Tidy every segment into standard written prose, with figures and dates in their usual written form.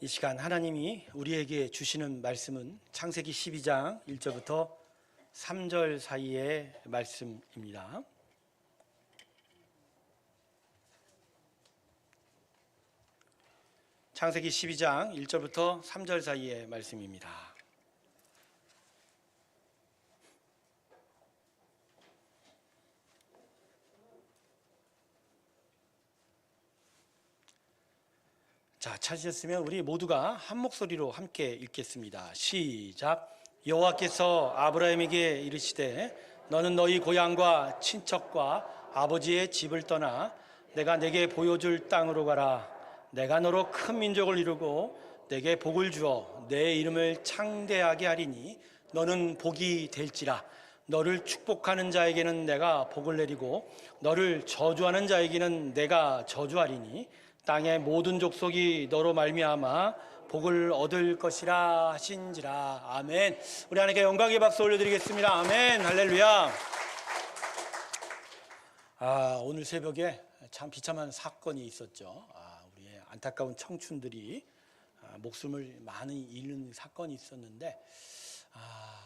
이 시간 하나님이 우리에게 주시는 말씀은 창세기 12장 1절부터 3절 사이의 말씀입니다. 창세기 12장 1절부터 3절 사이의 말씀입니다. 자, 찾으셨으면 우리 모두가 한 목소리로 함께 읽겠습니다. 시작. 여호와께서 아브라함에게 이르시되 너는 너희 고향과 친척과 아버지의 집을 떠나 내가 내게 보여줄 땅으로 가라. 내가 너로 큰 민족을 이루고 내게 복을 주어 내 이름을 창대하게 하리니 너는 복이 될지라. 너를 축복하는 자에게는 내가 복을 내리고 너를 저주하는 자에게는 내가 저주하리니 땅의 모든 족속이 너로 말미암아 복을 얻을 것이라 하신지라. 아멘. 우리 하나님께 영광의 박수 올려드리겠습니다. 아멘. 할렐루야. 오늘 새벽에 참 비참한 사건이 있었죠. 우리의 안타까운 청춘들이 목숨을 많이 잃는 사건이 있었는데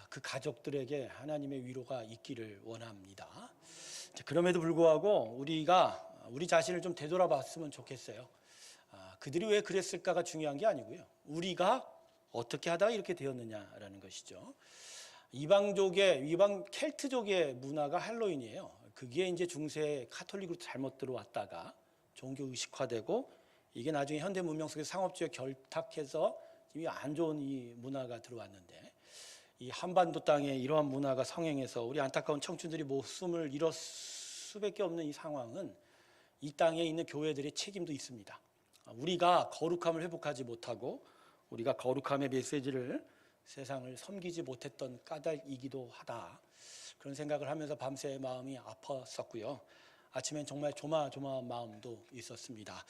그 가족들에게 하나님의 위로가 있기를 원합니다. 그럼에도 불구하고 우리 자신을 좀 되돌아봤으면 좋겠어요. 그들이 왜 그랬을까가 중요한 게 아니고요. 우리가 어떻게 하다가 이렇게 되었느냐라는 것이죠. 이방 켈트족의 문화가 할로윈이에요. 그게 이제 중세 카톨릭으로 잘못 들어왔다가 종교 의식화되고 이게 나중에 현대 문명 속에 상업주의에 결탁해서 이미 안 좋은 이 문화가 들어왔는데 이 한반도 땅에 이러한 문화가 성행해서 우리 안타까운 청춘들이 목숨을 잃을 수밖에 없는 이 상황은 이 땅에 있는 교회들의 책임도 있습니다. 우리가 거룩함을 회복하지 못하고 우리가 거룩함의 메시지를 세상을 섬기지 못했던 까닭이기도 하다. 그런 생각을 하면서 밤새 마음이 아팠었고요. 아침엔 정말 조마조마한 마음도 있었습니다.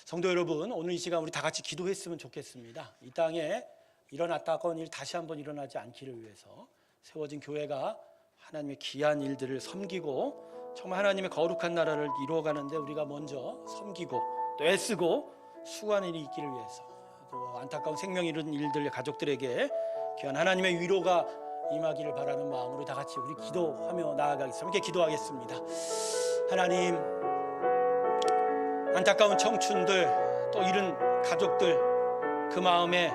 성도 여러분, 오늘 이 시간 우리 다 같이 기도했으면 좋겠습니다. 이 땅에 이런 안타까운 일 다시 한번 일어나지 않기를 위해서 세워진 교회가 하나님의 귀한 일들을 섬기고 정말 하나님의 거룩한 나라를 이루어가는데 우리가 먼저 섬기고 또 애쓰고 수고하는 일이 있기를 위해서 또 안타까운 생명 잃은 일들 가족들에게 귀한 하나님의 위로가 임하기를 바라는 마음으로 다 같이 우리 기도하며 나아가겠습니다. 함께 기도하겠습니다. 하나님, 안타까운 청춘들 또 잃은 가족들 그 마음에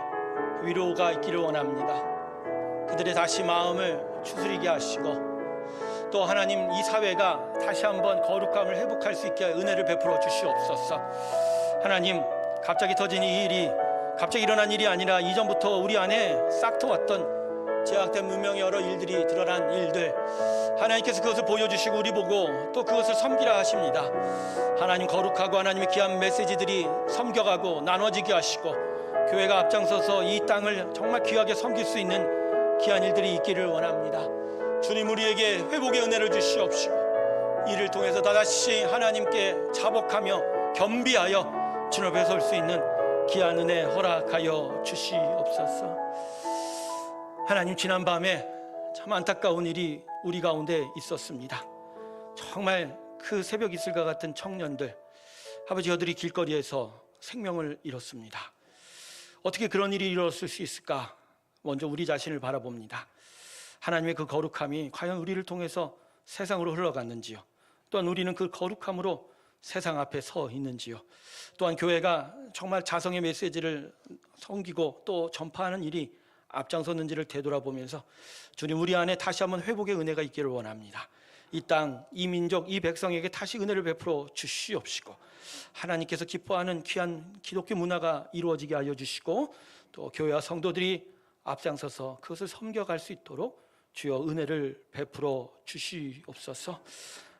위로가 있기를 원합니다. 그들의 다시 마음을 추스리게 하시고 또 하나님 이 사회가 다시 한번 거룩함을 회복할 수 있게 은혜를 베풀어 주시옵소서. 하나님, 갑자기 터진 이 일이 갑자기 일어난 일이 아니라 이전부터 우리 안에 싹트왔던 제약된 문명의 여러 일들이 드러난 일들, 하나님께서 그것을 보여주시고 우리 보고 또 그것을 섬기라 하십니다. 하나님, 거룩하고 하나님의 귀한 메시지들이 섬겨가고 나눠지게 하시고 교회가 앞장서서 이 땅을 정말 귀하게 섬길 수 있는 귀한 일들이 있기를 원합니다. 주님, 우리에게 회복의 은혜를 주시옵시고 이를 통해서 다다시 하나님께 자복하며 겸비하여 주님 앞에 설 수 있는 귀한 은혜 허락하여 주시옵소서. 하나님, 지난 밤에 참 안타까운 일이 우리 가운데 있었습니다. 정말 그 새벽 이슬과 같은 청년들, 아버지 여들이 길거리에서 생명을 잃었습니다. 어떻게 그런 일이 일어났을 수 있을까? 먼저 우리 자신을 바라봅니다. 하나님의 그 거룩함이 과연 우리를 통해서 세상으로 흘러갔는지요? 또한 우리는 그 거룩함으로 세상 앞에 서 있는지요? 또한 교회가 정말 자성의 메시지를 섬기고 또 전파하는 일이 앞장섰는지를 되돌아보면서 주님, 우리 안에 다시 한번 회복의 은혜가 있기를 원합니다. 이 땅, 이 민족, 이 백성에게 다시 은혜를 베풀어 주시옵시고 하나님께서 기뻐하는 귀한 기독교 문화가 이루어지게 하여 주시고 또 교회와 성도들이 앞장서서 그것을 섬겨갈 수 있도록 주여 은혜를 베풀어 주시옵소서.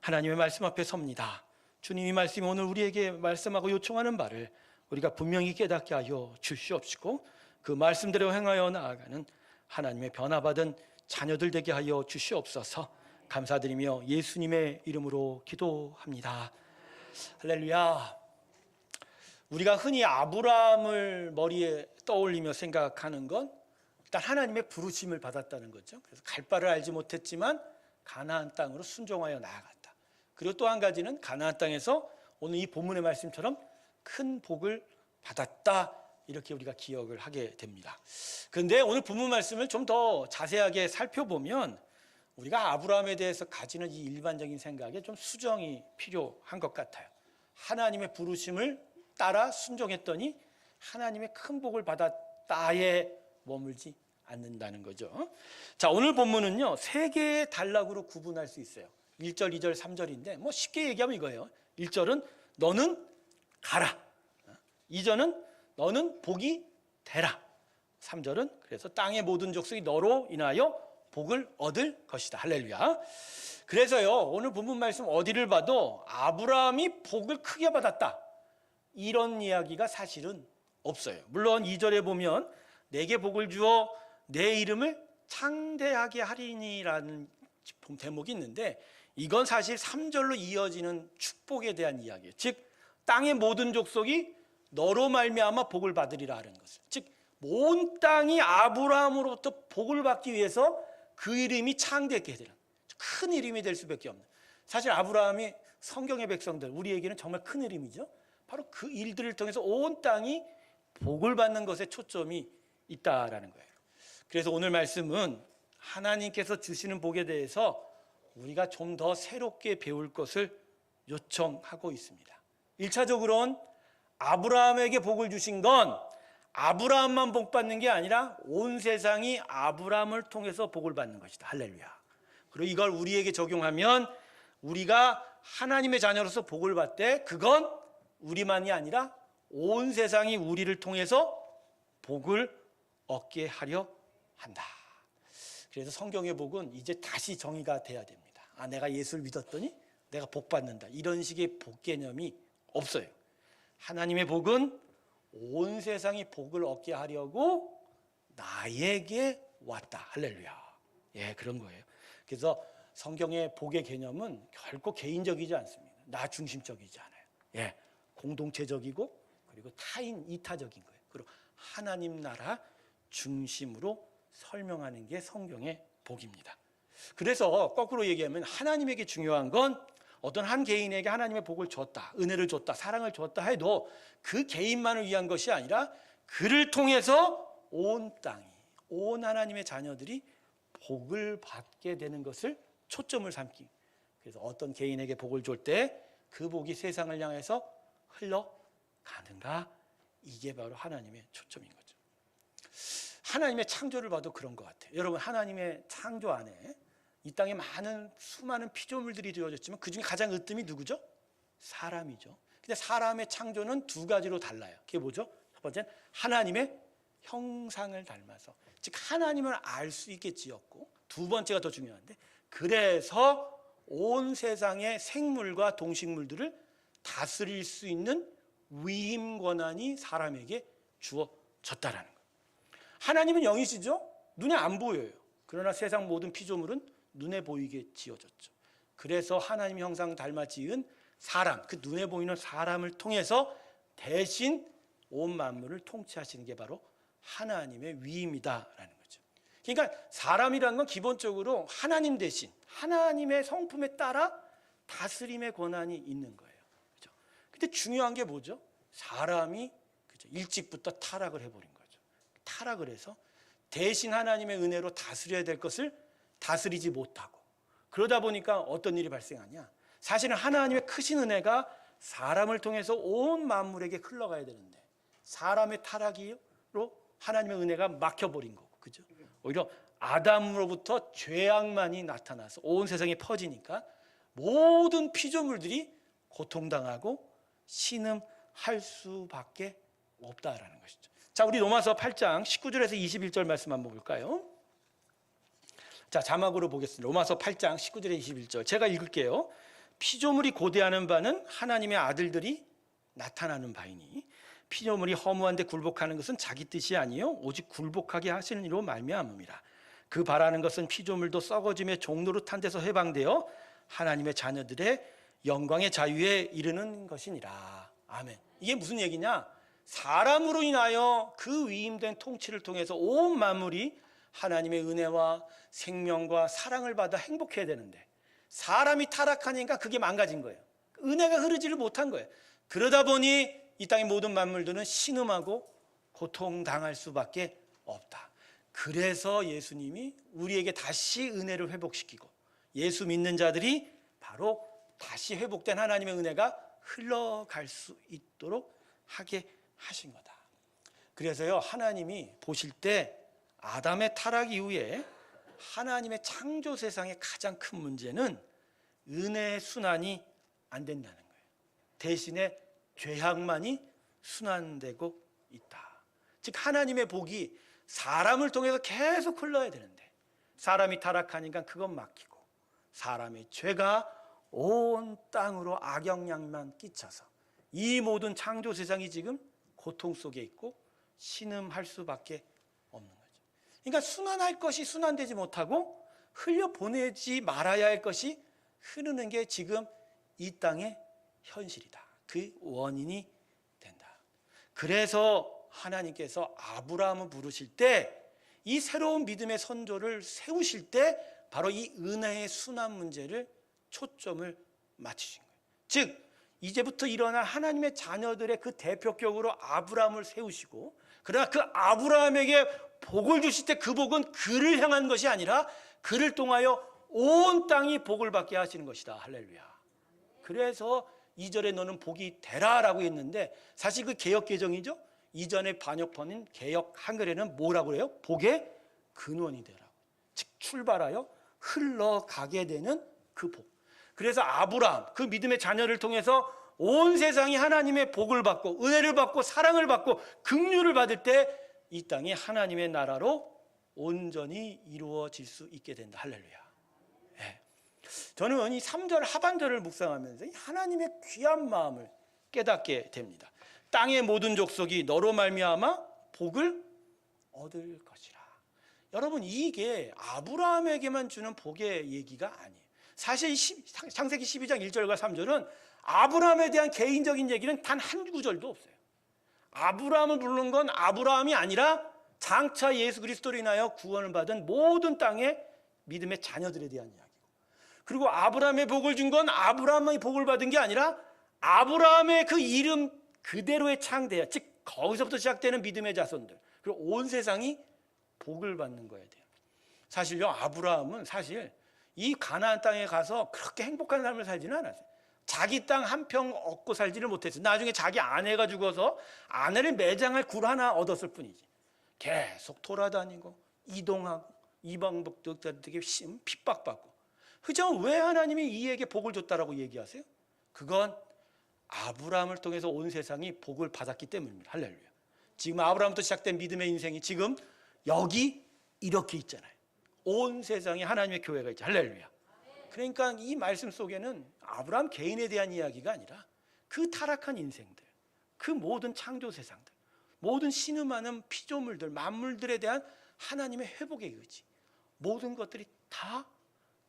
하나님의 말씀 앞에 섭니다. 주님이 말씀이 오늘 우리에게 말씀하고 요청하는 바를 우리가 분명히 깨닫게 하여 주시옵시고 그 말씀대로 행하여 나아가는 하나님의 변화받은 자녀들 되게 하여 주시옵소서. 감사드리며 예수님의 이름으로 기도합니다. 할렐루야. 우리가 흔히 아브라함을 머리에 떠올리며 생각하는 건 일단 하나님의 부르심을 받았다는 거죠. 그래서 갈 바를 알지 못했지만 가나안 땅으로 순종하여 나아갔다. 그리고 또 한 가지는 가나안 땅에서 오늘 이 본문의 말씀처럼 큰 복을 받았다, 이렇게 우리가 기억을 하게 됩니다. 그런데 오늘 본문 말씀을 좀 더 자세하게 살펴보면 우리가 아브라함에 대해서 가지는 이 일반적인 생각에 좀 수정이 필요한 것 같아요. 하나님의 부르심을 따라 순종했더니 하나님의 큰 복을 받았다에 머물지 않는다는 거죠. 자, 오늘 본문은요, 세 개의 단락으로 구분할 수 있어요. 1절, 2절, 3절인데 뭐 쉽게 얘기하면 이거예요. 1절은 너는 가라. 2절은 너는 복이 되라. 3절은 그래서 땅의 모든 족속이 너로 인하여 복을 얻을 것이다. 할렐루야. 그래서요, 오늘 본문 말씀 어디를 봐도 아브라함이 복을 크게 받았다, 이런 이야기가 사실은 없어요. 물론 2절에 보면 내게 복을 주어 내 이름을 창대하게 하리니라는 대목이 있는데 이건 사실 3절로 이어지는 축복에 대한 이야기예요. 즉 땅의 모든 족속이 너로 말미암아 복을 받으리라 하는 것을, 즉 온 땅이 아브라함으로부터 복을 받기 위해서 그 이름이 창대하게 되는 큰 이름이 될 수밖에 없는, 사실 아브라함이 성경의 백성들, 우리에게는 정말 큰 이름이죠. 바로 그 일들을 통해서 온 땅이 복을 받는 것에 초점이 있다라는 거예요. 그래서 오늘 말씀은 하나님께서 주시는 복에 대해서 우리가 좀 더 새롭게 배울 것을 요청하고 있습니다. 1차적으로는 아브라함에게 복을 주신 건 아브라함만 복 받는 게 아니라 온 세상이 아브라함을 통해서 복을 받는 것이다. 할렐루야. 그리고 이걸 우리에게 적용하면 우리가 하나님의 자녀로서 복을 받되 그건 우리만이 아니라 온 세상이 우리를 통해서 복을 얻게 하려 한다. 그래서 성경의 복은 이제 다시 정의가 돼야 됩니다. 내가 예수를 믿었더니 내가 복 받는다, 이런 식의 복 개념이 없어요. 하나님의 복은 온 세상이 복을 얻게 하려고 나에게 왔다. 할렐루야. 예, 그런 거예요. 그래서 성경의 복의 개념은 결코 개인적이지 않습니다. 나 중심적이지 않아요. 예, 공동체적이고 그리고 타인 이타적인 거예요. 그리고 하나님 나라 중심으로 설명하는 게 성경의 복입니다. 그래서 거꾸로 얘기하면 하나님에게 중요한 건 어떤 한 개인에게 하나님의 복을 줬다, 은혜를 줬다, 사랑을 줬다 해도 그 개인만을 위한 것이 아니라 그를 통해서 온 땅이, 온 하나님의 자녀들이 복을 받게 되는 것을 초점을 삼기. 그래서 어떤 개인에게 복을 줄 때 그 복이 세상을 향해서 흘러가는가, 이게 바로 하나님의 초점인 거죠. 하나님의 창조를 봐도 그런 것 같아요. 여러분, 하나님의 창조 안에 이 땅에 수많은 피조물들이 되어졌지만 그 중에 가장 으뜸이 누구죠? 사람이죠. 근데 사람의 창조는 두 가지로 달라요. 그게 뭐죠? 첫 번째는 하나님의 형상을 닮아서, 즉 하나님을 알 수 있게 지었고, 두 번째가 더 중요한데, 그래서 온 세상의 생물과 동식물들을 다스릴 수 있는 위임 권한이 사람에게 주어졌다라는 거예요. 하나님은 영이시죠? 눈에 안 보여요. 그러나 세상 모든 피조물은 눈에 보이게 지어졌죠. 그래서 하나님 형상 닮아 지은 사람, 그 눈에 보이는 사람을 통해서 대신 온 만물을 통치하시는 게 바로 하나님의 위임이다라는 거죠. 그러니까 사람이라는 건 기본적으로 하나님 대신 하나님의 성품에 따라 다스림의 권한이 있는 거예요. 그렇죠? 근데 중요한 게 뭐죠? 사람이 그렇죠? 일찍부터 타락을 해버린 거죠. 타락을 해서 대신 하나님의 은혜로 다스려야 될 것을 다스리지 못하고, 그러다 보니까 어떤 일이 발생하냐? 사실은 하나님의 크신 은혜가 사람을 통해서 온 만물에게 흘러가야 되는데 사람의 타락으로 하나님의 은혜가 막혀버린 거고, 그죠? 오히려 아담으로부터 죄악만이 나타나서 온 세상에 퍼지니까 모든 피조물들이 고통당하고 신음할 수밖에 없다라는 것이죠. 자, 우리 로마서 8장 19절에서 21절 말씀 한번 볼까요? 자, 자막으로 보겠습니다. 로마서 8장 19절에 21절 제가 읽을게요. 피조물이 고대하는 바는 하나님의 아들들이 나타나는 바이니 피조물이 허무한데 굴복하는 것은 자기 뜻이 아니요 오직 굴복하게 하시는 이로 말미암음이라. 그 바라는 것은 피조물도 썩어짐의 종로로 탄 데서 해방되어 하나님의 자녀들의 영광의 자유에 이르는 것이니라. 아멘. 이게 무슨 얘기냐? 사람으로 인하여 그 위임된 통치를 통해서 온 만물이 하나님의 은혜와 생명과 사랑을 받아 행복해야 되는데 사람이 타락하니까 그게 망가진 거예요. 은혜가 흐르지를 못한 거예요. 그러다 보니 이 땅의 모든 만물들은 신음하고 고통당할 수밖에 없다. 그래서 예수님이 우리에게 다시 은혜를 회복시키고 예수 믿는 자들이 바로 다시 회복된 하나님의 은혜가 흘러갈 수 있도록 하게 하신 거다. 그래서요, 하나님이 보실 때 아담의 타락 이후에 하나님의 창조 세상의 가장 큰 문제는 은혜의 순환이 안 된다는 거예요. 대신에 죄악만이 순환되고 있다. 즉 하나님의 복이 사람을 통해서 계속 흘러야 되는데 사람이 타락하니까 그건 막히고 사람의 죄가 온 땅으로 악영향만 끼쳐서 이 모든 창조 세상이 지금 고통 속에 있고 신음할 수밖에 없는 거죠. 그러니까 순환할 것이 순환되지 못하고 흘려보내지 말아야 할 것이 흐르는 게 지금 이 땅의 현실이다. 그 원인이 된다. 그래서 하나님께서 아브라함을 부르실 때 이 새로운 믿음의 선조를 세우실 때 바로 이 은혜의 순환 문제를 초점을 맞추신 거예요. 즉 이제부터 일어날 하나님의 자녀들의 그 대표격으로 아브라함을 세우시고, 그러나 그 아브라함에게 복을 주실 때 그 복은 그를 향한 것이 아니라 그를 통하여 온 땅이 복을 받게 하시는 것이다. 할렐루야. 그래서 2절에 너는 복이 되라라고 했는데 사실 그 개역 개정이죠. 이전의 번역본인 개역 한글에는 뭐라고 그래요? 복의 근원이 되라고. 즉 출발하여 흘러가게 되는 그 복. 그래서 아브라함 그 믿음의 자녀를 통해서 온 세상이 하나님의 복을 받고 은혜를 받고 사랑을 받고 긍휼을 받을 때 이 땅이 하나님의 나라로 온전히 이루어질 수 있게 된다. 할렐루야. 네. 저는 이 3절 하반절을 묵상하면서 하나님의 귀한 마음을 깨닫게 됩니다. 땅의 모든 족속이 너로 말미암아 복을 얻을 것이라. 여러분 이게 아브라함에게만 주는 복의 얘기가 아니에요. 사실 창세기 12장 1절과 3절은 아브라함에 대한 개인적인 얘기는 단 한 구절도 없어요. 아브라함을 부르는 건 아브라함이 아니라 장차 예수 그리스도로 인하여 구원을 받은 모든 땅의 믿음의 자녀들에 대한 이야기고, 그리고 아브라함의 복을 준 건 아브라함이 복을 받은 게 아니라 아브라함의 그 이름 그대로의 창대야. 즉 거기서부터 시작되는 믿음의 자손들, 그리고 온 세상이 복을 받는 거야 돼요. 사실요, 아브라함은 사실 이 가나안 땅에 가서 그렇게 행복한 삶을 살지는 않았어요. 자기 땅 한 평 얻고 살지를 못했어요. 나중에 자기 아내가 죽어서 아내를 매장할 굴 하나 얻었을 뿐이지. 계속 돌아다니고 이동하고 이방복들에게 핍박받고. 그죠? 왜 하나님이 이에게 복을 줬다라고 얘기하세요? 그건 아브라함을 통해서 온 세상이 복을 받았기 때문입니다. 할렐루야. 지금 아브라함부터 시작된 믿음의 인생이 지금 여기 이렇게 있잖아요. 온 세상에 하나님의 교회가 있죠. 할렐루야. 그러니까 이 말씀 속에는 아브라함 개인에 대한 이야기가 아니라 그 타락한 인생들, 그 모든 창조 세상들, 모든 신음하는 피조물들, 만물들에 대한 하나님의 회복의 의지, 모든 것들이 다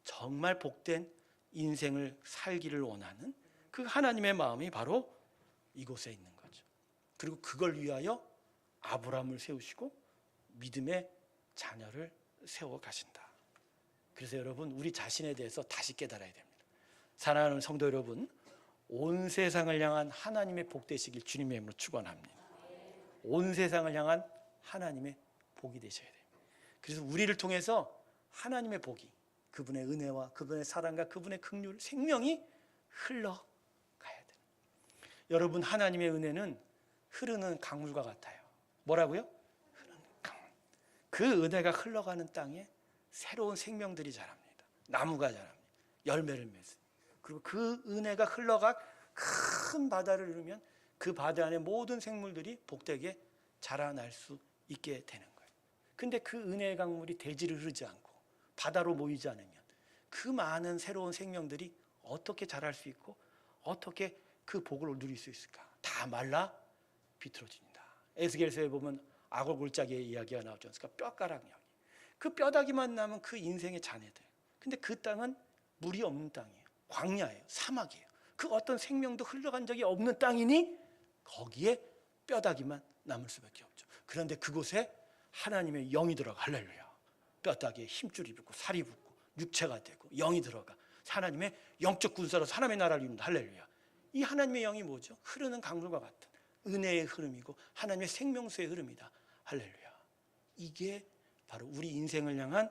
정말 복된 인생을 살기를 원하는 그 하나님의 마음이 바로 이곳에 있는 거죠. 그리고 그걸 위하여 아브라함을 세우시고 믿음의 자녀를 세워 가신다. 그래서 여러분 우리 자신에 대해서 다시 깨달아야 됩니다. 사랑하는 성도 여러분, 온 세상을 향한 하나님의 복 되시길 주님의 이름으로 축원합니다. 온 세상을 향한 하나님의 복이 되셔야 됩니다. 그래서 우리를 통해서 하나님의 복이, 그분의 은혜와 그분의 사랑과 그분의 긍휼, 생명이 흘러가야 돼요. 여러분 하나님의 은혜는 흐르는 강물과 같아요. 뭐라고요? 흐르는 강물. 그 은혜가 흘러가는 땅에 새로운 생명들이 자랍니다. 나무가 자랍니다. 열매를 맺습니다. 그리고 그 은혜가 흘러가 큰 바다를 이루면 그 바다 안에 모든 생물들이 복되게 자라날 수 있게 되는 거예요. 근데 그 은혜의 강물이 대지를 흐르지 않고 바다로 모이지 않으면 그 많은 새로운 생명들이 어떻게 자랄 수 있고 어떻게 그 복을 누릴 수 있을까? 다 말라 비틀어집니다. 에스겔서에 보면 악어 골짜기의 이야기가 나오지 않습니까? 뼈가락 이야기. 그 뼈다귀만 남은 그 인생의 자네들. 근데 그 땅은 물이 없는 땅이에요. 광야예요. 사막이에요. 그 어떤 생명도 흘러간 적이 없는 땅이니 거기에 뼈다귀만 남을 수밖에 없죠. 그런데 그곳에 하나님의 영이 들어가. 할렐루야. 뼈다귀에 힘줄이 붙고 살이 붙고 육체가 되고 영이 들어가. 하나님의 영적 군사로 사람의 나라를 이룬다. 할렐루야. 이 하나님의 영이 뭐죠? 흐르는 강물과 같은 은혜의 흐름이고 하나님의 생명수의 흐름이다. 할렐루야. 이게 바로 우리 인생을 향한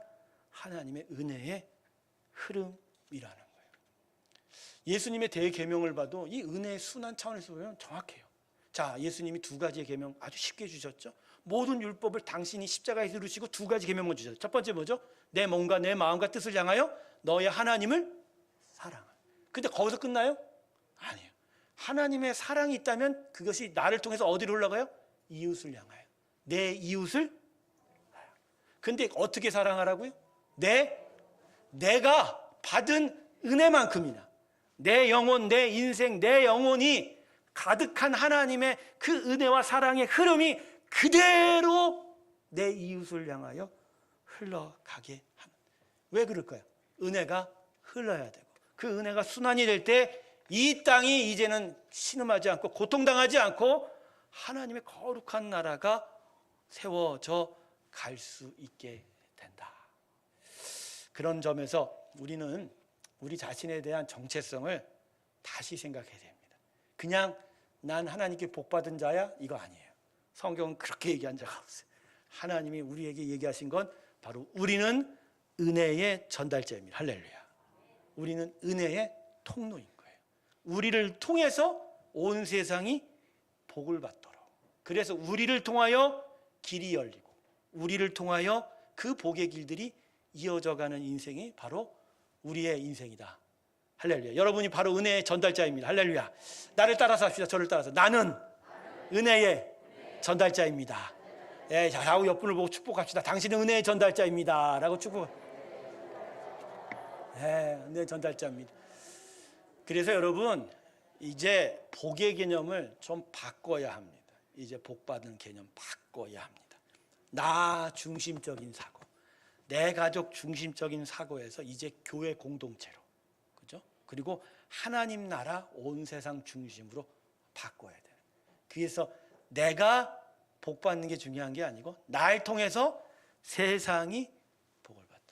하나님의 은혜의 흐름이라는 거예요. 예수님의 대계명을 봐도 이 은혜의 순환 차원에서 보면 정확해요. 자, 예수님이 두 가지의 계명 아주 쉽게 주셨죠. 모든 율법을 당신이 십자가에 이루시고 두 가지 계명을 주셨죠. 첫 번째 뭐죠? 내 몸과 내 마음과 뜻을 향하여 너의 하나님을 사랑하라. 근데 거기서 끝나요? 아니에요. 하나님의 사랑이 있다면 그것이 나를 통해서 어디로 올라가요? 이웃을 향하여. 내 이웃을. 근데 어떻게 사랑하라고요? 내가 받은 은혜만큼이나 내 영혼, 내 인생, 내 영혼이 가득한 하나님의 그 은혜와 사랑의 흐름이 그대로 내 이웃을 향하여 흘러가게 하는. 왜 그럴까요? 은혜가 흘러야 되고 그 은혜가 순환이 될 때 이 땅이 이제는 신음하지 않고 고통당하지 않고 하나님의 거룩한 나라가 세워져 갈 수 있게 된다. 그런 점에서 우리는 우리 자신에 대한 정체성을 다시 생각해야 됩니다. 그냥 난 하나님께 복받은 자야 이거 아니에요. 성경은 그렇게 얘기한 적이 없어요. 하나님이 우리에게 얘기하신 건 바로 우리는 은혜의 전달자입니다. 할렐루야. 우리는 은혜의 통로인 거예요. 우리를 통해서 온 세상이 복을 받도록. 그래서 우리를 통하여 길이 열리고 우리를 통하여 그 복의 길들이 이어져가는 인생이 바로 우리의 인생이다. 할렐루야. 여러분이 바로 은혜의 전달자입니다. 할렐루야. 나를 따라서 합시다. 저를 따라서. 나는 은혜의 전달자입니다. 예, 자, 옆분을 보고 축복합시다. 당신은 은혜의 전달자입니다. 라고 축복. 예, 은혜의 전달자입니다. 그래서 여러분, 이제 복의 개념을 좀 바꿔야 합니다. 이제 복받은 개념 바꿔야 합니다. 나 중심적인 사고, 내 가족 중심적인 사고에서 이제 교회 공동체로, 그죠? 그리고 하나님 나라 온 세상 중심으로 바꿔야 돼요. 그래서 내가 복받는 게 중요한 게 아니고 날 통해서 세상이 복을 받다.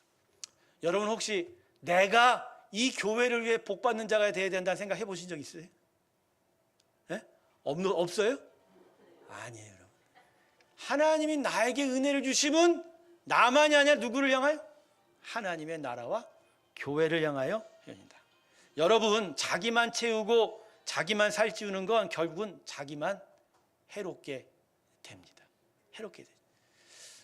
여러분 혹시 내가 이 교회를 위해 복받는 자가 되어야 된다는 생각 해보신 적 있어요? 네? 없어요? 아니에요, 여러분. 하나님이 나에게 은혜를 주심은 나만이 아니라 누구를 향하여? 하나님의 나라와 교회를 향하여 합니다. 여러분, 자기만 채우고 자기만 살찌우는 건 결국은 자기만 해롭게 됩니다. 해롭게 되죠.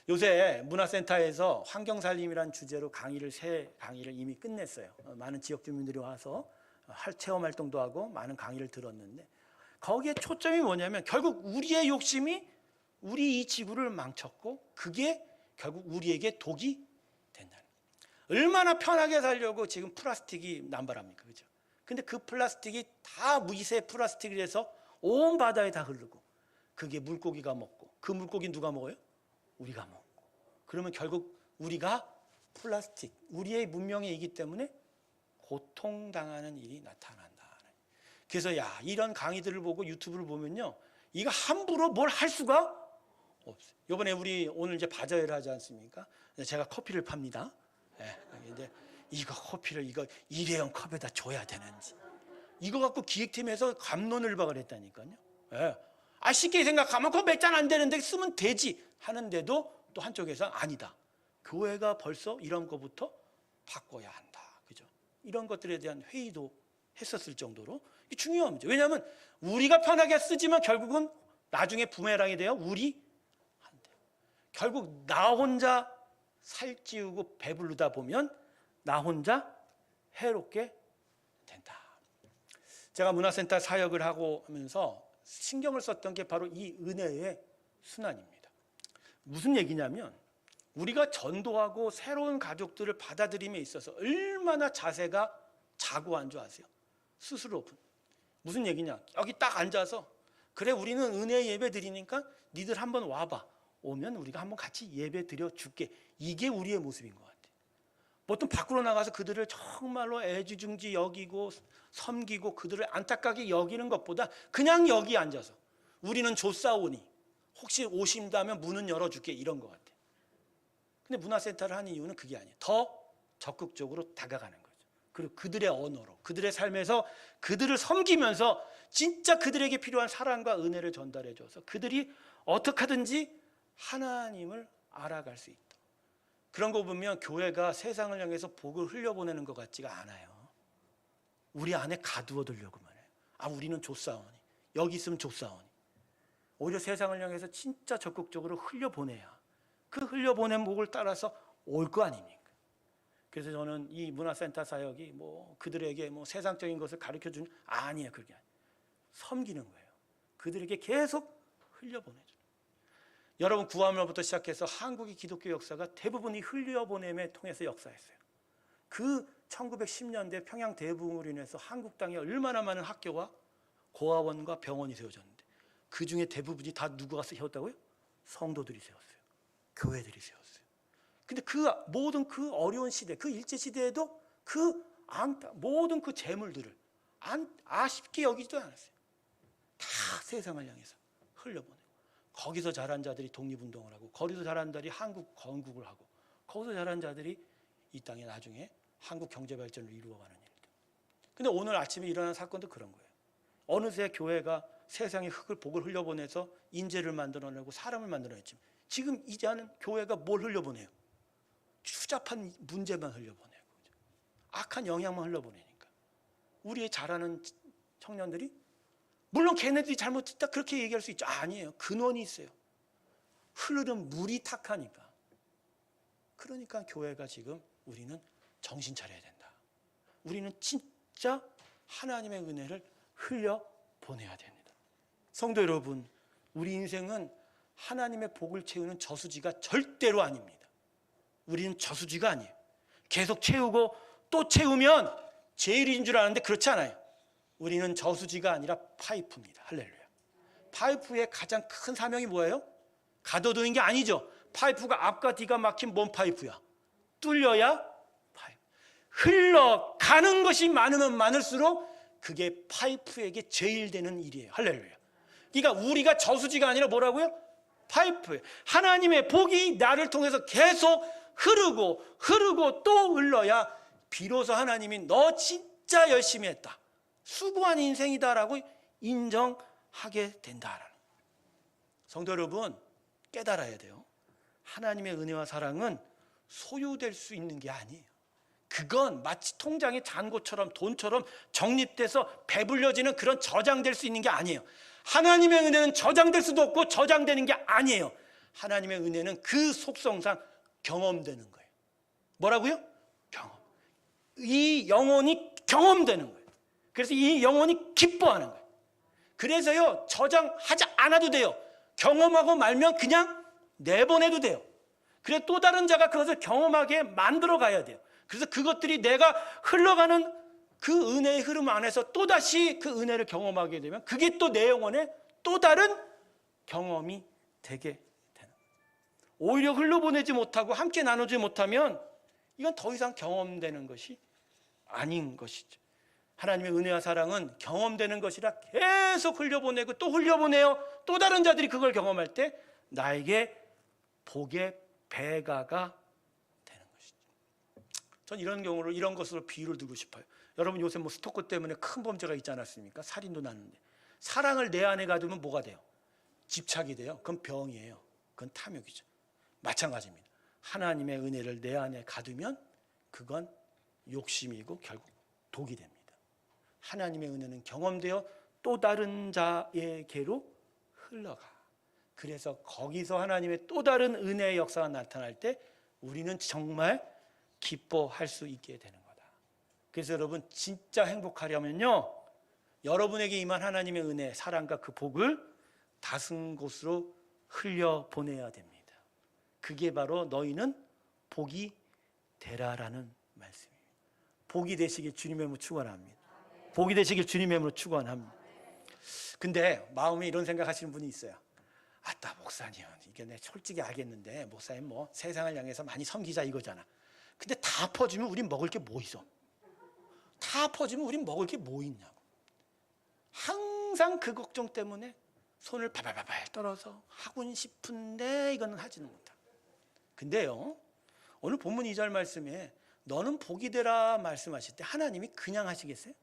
요새 문화센터에서 환경살림이라는 주제로 새 강의를 이미 끝냈어요. 많은 지역 주민들이 와서 체험 활동도 하고 많은 강의를 들었는데 거기에 초점이 뭐냐면 결국 우리의 욕심이 우리 이 지구를 망쳤고 그게 결국 우리에게 독이 된다는 거예요. 얼마나 편하게 살려고 지금 플라스틱이 남발합니까? 그죠? 근데 그 플라스틱이 다 미세 플라스틱이 돼서 온 바다에 다 흐르고 그게 물고기가 먹고 그 물고기 누가 먹어요? 우리가 먹고. 그러면 결국 우리가 플라스틱, 우리의 문명이기 때문에 고통당하는 일이 나타난다. 그래서 이런 강의들을 보고 유튜브를 보면요, 이거 함부로 뭘 할 수가 없어요. 이번에 우리 오늘 이제 바자회를 하지 않습니까? 제가 커피를 팝니다. 근데 이거 커피를 이거 일회용 컵에다 줘야 되는지 이거 갖고 기획팀에서 갑론을박을 했다니까요. 쉽게 생각하면 그거 몇 잔 안 되는데 쓰면 되지 하는데도 또 한쪽에서 아니다. 교회가 벌써 이런 거부터 바꿔야 한다. 그죠? 이런 것들에 대한 회의도 했었을 정도로 중요합니다. 왜냐하면 우리가 편하게 쓰지만 결국은 나중에 부메랑이 돼요. 우리한테. 결국 나 혼자 살찌우고 배부르다 보면 나 혼자 해롭게 된다. 제가 문화센터 사역을 하고 하면서 신경을 썼던 게 바로 이 은혜의 순환입니다. 무슨 얘기냐면 우리가 전도하고 새로운 가족들을 받아들임에 있어서 얼마나 자세가 자고한 줄 아세요? 스스로 오픈. 무슨 얘기냐? 여기 딱 앉아서 그래 우리는 은혜 예배 드리니까 니들 한번 와봐. 오면 우리가 한번 같이 예배 드려 줄게. 이게 우리의 모습인 것 같아요. 보통 밖으로 나가서 그들을 정말로 애지중지 여기고 섬기고 그들을 안타깝게 여기는 것보다 그냥 여기 앉아서 우리는 조싸오니 혹시 오신다면 문은 열어줄게 이런 것 같아요. 근데 문화센터를 하는 이유는 그게 아니에요. 더 적극적으로 다가가는 거죠. 그리고 그들의 언어로 그들의 삶에서 그들을 섬기면서 진짜 그들에게 필요한 사랑과 은혜를 전달해 줘서 그들이 어떻게 하든지 하나님을 알아갈 수 있다. 그런 거 보면 교회가 세상을 향해서 복을 흘려보내는 것 같지가 않아요. 우리 안에 가두어두려고만 해요. 우리는 좋사오니, 여기 있으면 좋사오니. 오히려 세상을 향해서 진짜 적극적으로 흘려보내야 그 흘려보낸 복을 따라서 올 거 아닙니까? 그래서 저는 이 문화센터 사역이 그들에게 세상적인 것을 가르쳐주는 아니에요. 그게 아니에요. 섬기는 거예요. 그들에게 계속 흘려보내죠. 여러분, 구하말부터 시작해서 한국의 기독교 역사가 대부분 이 흘려보냄에 통해서 역사했어요. 그 1910년대 평양 대부흥으로 인해서 한국 땅에 얼마나 많은 학교와 고아원과 병원이 세워졌는데 그 중에 대부분이 다 누구가 세웠다고요? 성도들이 세웠어요. 교회들이 세웠어요. 근데 모든 그 어려운 시대, 그 일제시대에도 모든 그 재물들을 아쉽게 여기지도 않았어요. 다 세상을 향해서 흘려보내고, 거기서 자란 자들이 독립운동을 하고, 거기서 자란 자들이 한국 건국을 하고, 거기서 자란 자들이 이 땅에 나중에 한국 경제발전을 이루어가는 일들. 근데 오늘 아침에 일어난 사건도 그런 거예요. 어느새 교회가 세상에 복을 흘려보내서 인재를 만들어내고 사람을 만들어냈지만 지금 이제는 교회가 뭘 흘려보내요? 추잡한 문제만 흘려보내고 악한 영향만 흘려보내니까 우리의 자라는 청년들이, 물론 걔네들이 잘못했다 그렇게 얘기할 수 있죠. 아니에요. 근원이 있어요. 흐르는 물이 탁하니까. 그러니까 교회가 지금 우리는 정신 차려야 된다. 우리는 진짜 하나님의 은혜를 흘려보내야 됩니다. 성도 여러분, 우리 인생은 하나님의 복을 채우는 저수지가 절대로 아닙니다. 우리는 저수지가 아니에요. 계속 채우고 또 채우면 제일인 줄 아는데 그렇지 않아요. 우리는 저수지가 아니라 파이프입니다. 할렐루야. 파이프의 가장 큰 사명이 뭐예요? 가둬두는 게 아니죠. 파이프가 앞과 뒤가 막힌 뭔 파이프야? 뚫려야 파이프. 흘러가는 것이 많으면 많을수록 그게 파이프에게 제일 되는 일이에요. 할렐루야. 그러니까 우리가 저수지가 아니라 뭐라고요? 파이프예요. 하나님의 복이 나를 통해서 계속 흐르고 또 흘러야 비로소 하나님이 너 진짜 열심히 했다, 수고한 인생이다라고 인정하게 된다라는. 성도 여러분, 깨달아야 돼요. 하나님의 은혜와 사랑은 소유될 수 있는 게 아니에요. 그건 마치 통장의 잔고처럼 돈처럼 적립돼서 배불려지는 그런 저장될 수 있는 게 아니에요. 하나님의 은혜는 저장될 수도 없고 저장되는 게 아니에요. 하나님의 은혜는 그 속성상 경험되는 거예요. 뭐라고요? 경험. 이 영혼이 경험되는 거예요. 그래서 이 영혼이 기뻐하는 거예요. 그래서요, 저장하지 않아도 돼요. 경험하고 말면 그냥 내보내도 돼요. 그래 또 다른 자가 그것을 경험하게 만들어 가야 돼요. 그래서 그것들이 내가 흘러가는 그 은혜의 흐름 안에서 또다시 그 은혜를 경험하게 되면 그게 또 내 영혼의 또 다른 경험이 되게 되는 거예요. 오히려 흘러보내지 못하고 함께 나누지 못하면 이건 더 이상 경험되는 것이 아닌 것이죠. 하나님의 은혜와 사랑은 경험되는 것이라 계속 흘려보내고 또 흘려보내요. 또 다른 자들이 그걸 경험할 때 나에게 복의 배가가 되는 것이죠. 전 이런 경우로 이런 것으로 비유를 두고 싶어요. 여러분 요새 스토커 때문에 큰 범죄가 있지 않았습니까? 살인도 났는데 사랑을 내 안에 가두면 뭐가 돼요? 집착이 돼요. 그건 병이에요. 그건 탐욕이죠. 마찬가지입니다. 하나님의 은혜를 내 안에 가두면 그건 욕심이고 결국 독이 됩니다. 하나님의 은혜는 경험되어 또 다른 자에게로 흘러가. 그래서 거기서 하나님의 또 다른 은혜의 역사가 나타날 때 우리는 정말 기뻐할 수 있게 되는 거다. 그래서 여러분 진짜 행복하려면요, 여러분에게 임한 하나님의 은혜, 사랑과 그 복을 다른 곳으로 흘려보내야 됩니다. 그게 바로 너희는 복이 되라라는 말씀입니다. 복이 되시길 주님의 이름으로 축원합니다. 복이 되시길 주님의 이름으로 축원합니다. 근데 마음에 이런 생각하시는 분이 있어요. 아따 목사님, 이게 내 솔직히 알겠는데 목사님 세상을 향해서 많이 섬기자 이거잖아. 근데 다 퍼주면 우린 먹을 게 뭐 있어? 다 퍼주면 우린 먹을 게 뭐 있냐고. 항상 그 걱정 때문에 손을 바발바발 떨어서 하고는 싶은데 이거는 하지는 못하고. 근데요, 오늘 본문 2절 말씀에 너는 복이 되라 말씀하실 때 하나님이 그냥 하시겠어요?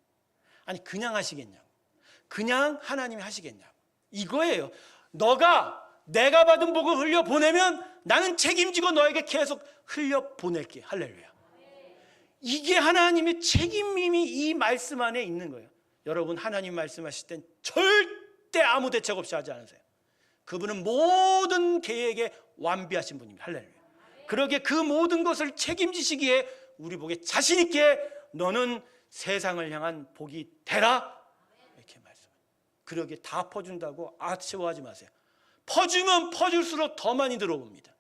아니 그냥 하시겠냐고. 그냥 하나님이 하시겠냐고. 이거예요. 내가 받은 복을 흘려보내면 나는 책임지고 너에게 계속 흘려보낼게. 할렐루야. 이게 하나님의 책임임이 이 말씀 안에 있는 거예요. 여러분, 하나님 말씀하실 땐 절대 아무 대책 없이 하지 않으세요. 그분은 모든 계획에 완비하신 분입니다. 할렐루야. 그러기에 그 모든 것을 책임지시기에 우리 복에 자신 있게 너는 세상을 향한 복이 되라, 이렇게 말씀해요. 그러기에 다 퍼준다고 아쉬워하지 마세요. 퍼주면 퍼줄수록 더 많이 들어옵니다.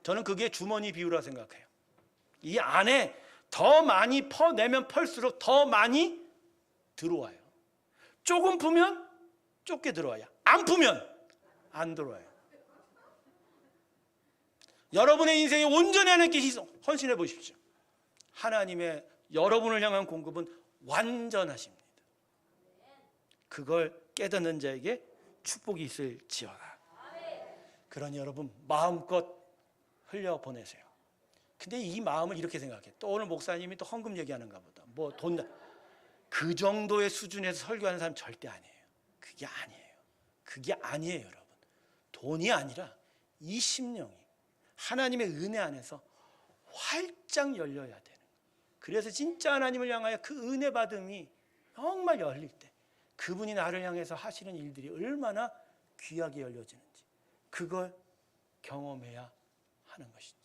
저는 그게 주머니 비유라 생각해요. 이 안에 더 많이 퍼내면 펄수록 더 많이 들어와요. 조금 푸면 좁게 들어와요. 안 푸면 안 들어와요. 여러분의 인생에 온전히 하나님께 헌신해 보십시오. 하나님의 여러분을 향한 공급은 완전하십니다. 그걸 깨닫는 자에게 축복이 있을지어다. 그러니 여러분, 마음껏 흘려보내세요. 근데 이 마음을 이렇게 생각해. 또 오늘 목사님이 또 헌금 얘기하는가 보다. 뭐 돈, 그 정도의 수준에서 설교하는 사람 절대 아니에요. 그게 아니에요. 그게 아니에요, 여러분. 돈이 아니라 이 심령이 하나님의 은혜 안에서 활짝 열려야 되는 거예요. 그래서 진짜 하나님을 향하여 그 은혜 받음이 정말 열릴 때 그분이 나를 향해서 하시는 일들이 얼마나 귀하게 열려지는지 그걸 경험해야 하는 것이죠.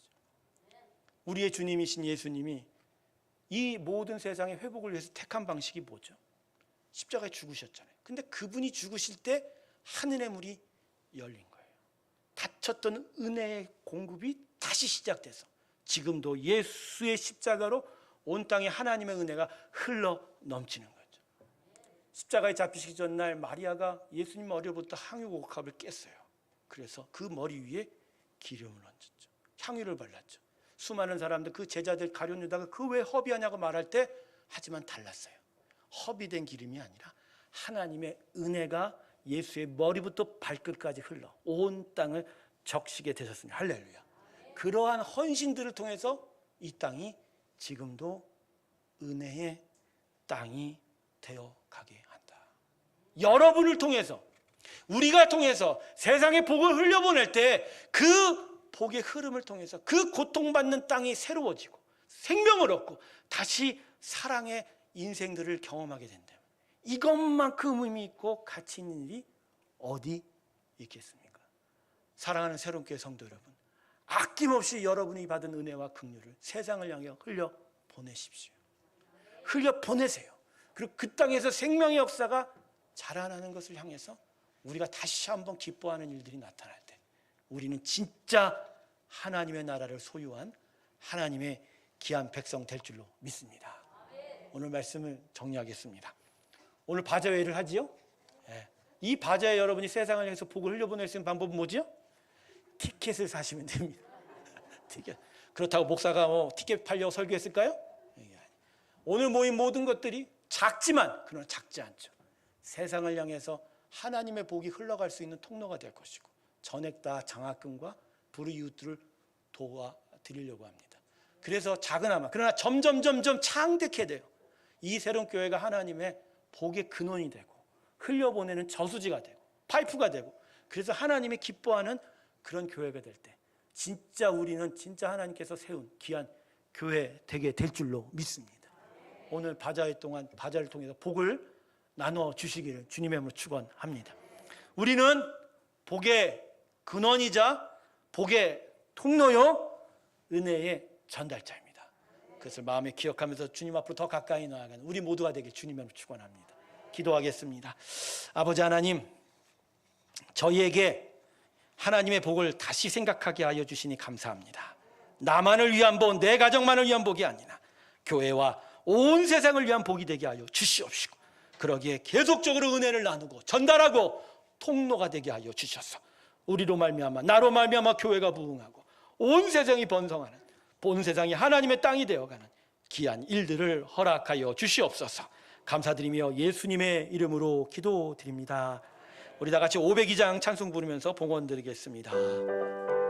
우리의 주님이신 예수님이 이 모든 세상의 회복을 위해서 택한 방식이 뭐죠? 십자가에 죽으셨잖아요. 근데 그분이 죽으실 때 하늘의 문이 열린 거예요. 닫혔던 은혜의 공급이 다시 시작돼서 지금도 예수의 십자가로 온 땅에 하나님의 은혜가 흘러 넘치는 거죠. 십자가에 잡히시기 전날 마리아가 예수님 머리로부터 향유옥합을 깼어요. 그래서 그 머리 위에 기름을 얹었죠. 향유를 발랐죠. 수많은 사람들, 그 제자들 가룟 유다가 그 왜 허비하냐고 말할 때 하지만 달랐어요. 허비된 기름이 아니라 하나님의 은혜가 예수의 머리부터 발끝까지 흘러 온 땅을 적시게 되셨습니다. 할렐루야. 그러한 헌신들을 통해서 이 땅이 지금도 은혜의 땅이 되어가게 한다. 여러분을 통해서, 우리가 통해서 세상에 복을 흘려보낼 때 그 복의 흐름을 통해서 그 고통받는 땅이 새로워지고 생명을 얻고 다시 사랑의 인생들을 경험하게 된다면 이것만큼 의미 있고 가치 있는 일이 어디 있겠습니까? 사랑하는 새로운 교회 성도 여러분, 아낌없이 여러분이 받은 은혜와 긍휼을 세상을 향해 흘려보내십시오. 흘려보내세요. 그리고 그 땅에서 생명의 역사가 자라나는 것을 향해서 우리가 다시 한번 기뻐하는 일들이 나타날 때 우리는 진짜 하나님의 나라를 소유한 하나님의 귀한 백성 될 줄로 믿습니다. 오늘 말씀을 정리하겠습니다. 오늘 바자회를 하지요? 이 바자회 여러분이 세상을 향해서 복을 흘려보낼 수 있는 방법은 뭐죠? 티켓을 사시면 됩니다. 티켓. 그렇다고 목사가 티켓 팔려고 설교했을까요? 오늘 모인 모든 것들이 작지만 그러나 작지 않죠. 세상을 향해서 하나님의 복이 흘러갈 수 있는 통로가 될 것이고 전액 다 장학금과 불이웃들을 도와드리려고 합니다. 그래서 작은아마 그러나 점점 창대케 돼요. 이 새로운 교회가 하나님의 복의 근원이 되고 흘려보내는 저수지가 되고 파이프가 되고 그래서 하나님이 기뻐하는 그런 교회가 될 때 진짜 우리는 진짜 하나님께서 세운 귀한 교회 되게 될 줄로 믿습니다. 오늘 바자회 동안 바자를 통해서 복을 나눠 주시기를 주님의 이름으로 축원합니다. 우리는 복의 근원이자 복의 통로요 은혜의 전달자입니다. 그것을 마음에 기억하면서 주님 앞으로 더 가까이 나아가는 우리 모두가 되길 주님의 이름으로 축원합니다. 기도하겠습니다. 아버지 하나님, 저희에게 하나님의 복을 다시 생각하게 하여 주시니 감사합니다. 나만을 위한 복, 내 가정만을 위한 복이 아니라 교회와 온 세상을 위한 복이 되게 하여 주시옵시고 그러기에 계속적으로 은혜를 나누고 전달하고 통로가 되게 하여 주셔서 우리로 말미암아 나로 말미암아 교회가 부흥하고 온 세상이 번성하는 본 세상이 하나님의 땅이 되어가는 귀한 일들을 허락하여 주시옵소서. 감사드리며 예수님의 이름으로 기도드립니다. 우리 다 같이 502장 찬송 부르면서 봉헌 드리겠습니다.